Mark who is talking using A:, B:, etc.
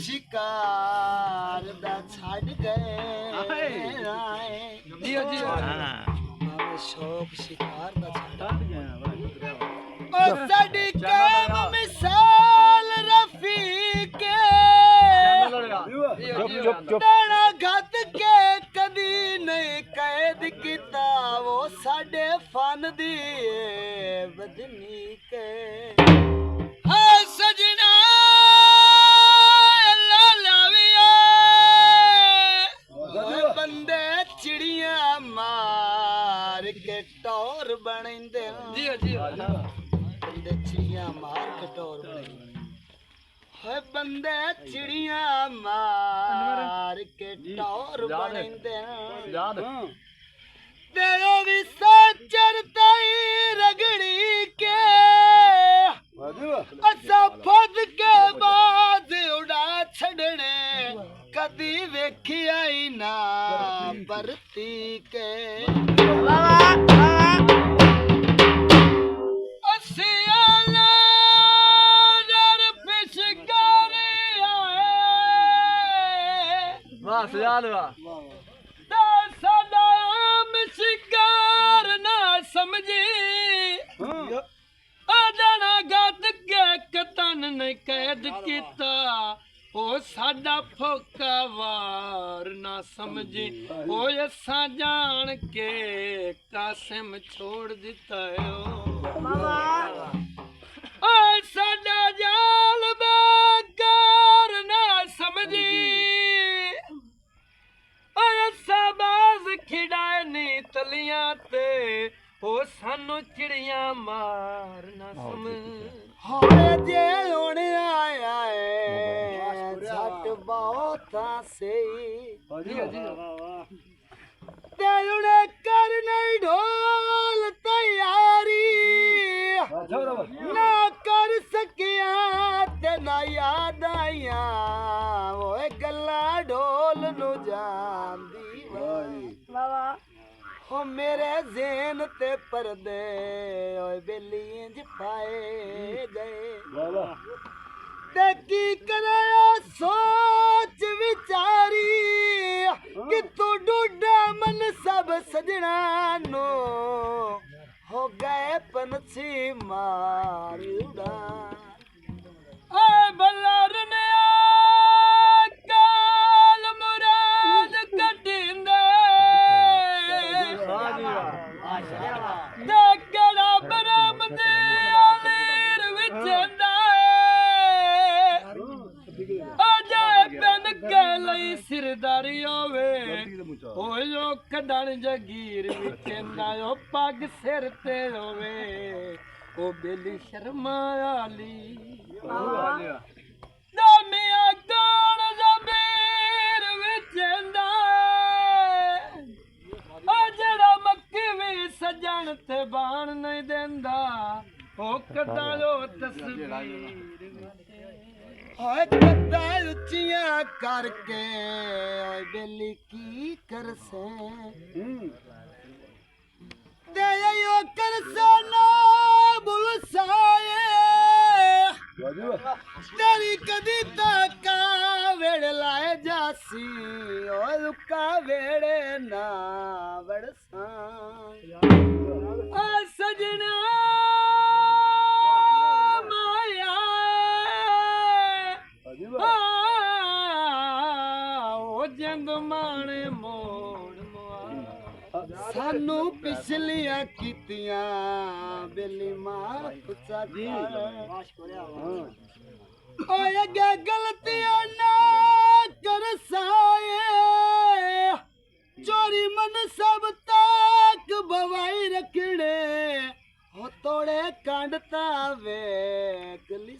A: शिकार दा छड़ गए शौक शिकार दा छड़ गए साडी काम मिसाल रफीक डाना घत के कदी नहीं कैद किता वो साडे फन दी बदनी के सजना टोर बनेंदे जी जी बंदे चिड़िया मार के टोर बनेंदे है बंदे चिड़िया मार के टोर बनेंदे तेरो भी चरताई रगड़ी के अच्छा फद के बाद उड़ा छड़ने कदी वेखी आई ना बरती के शिकार ना समझी आदना गद के कतन नहीं कैद किता ओ साडा फोका वार ना समझी ओ असा जान के कासिम छोड़ दिता है ओ साडा जाल बेकार ना समझी बाज खिड़ाए नी तलियां ते ओ सानू चिड़िया मार ना समझ हाय जे होने आया है झट बहुत सही तेरे कर नहीं ढोल तैयारी ना कर सकिया ते ना याद आइया वो गल्ला ढोल नु जांदी हो मेरे ज़हन ते पर्दे ओए बेली इंज पाए गए ते की करे सोच विचारी कि तू डूडा मन सब सजना नो हो गए पंछी मार उड़ा ए बल्लर ने सिरदारी होवे होयो कदन जगीर विचेंदा ओ पग सिर ते होवे ओ बेली शर्मा आली दामिया गान जबीर विचेंदा ओ जेड़ा मक्की भी सजन ते बाण नहीं देंदा ओ कदालो तस्वीर कदा उचिया करके बेली की कर से कर से ना बुलसाए तेरी कदी तक वेड़ लाए जासी और का वेड़े ना बड़सा सजना माने मोड़ सानू पिछलियां कीतियां बेली माफ चाची ओए अगे गलतियां ना कर साए चोरी मन सब तक बवाई रखने हो तोड़े कांडता वे गली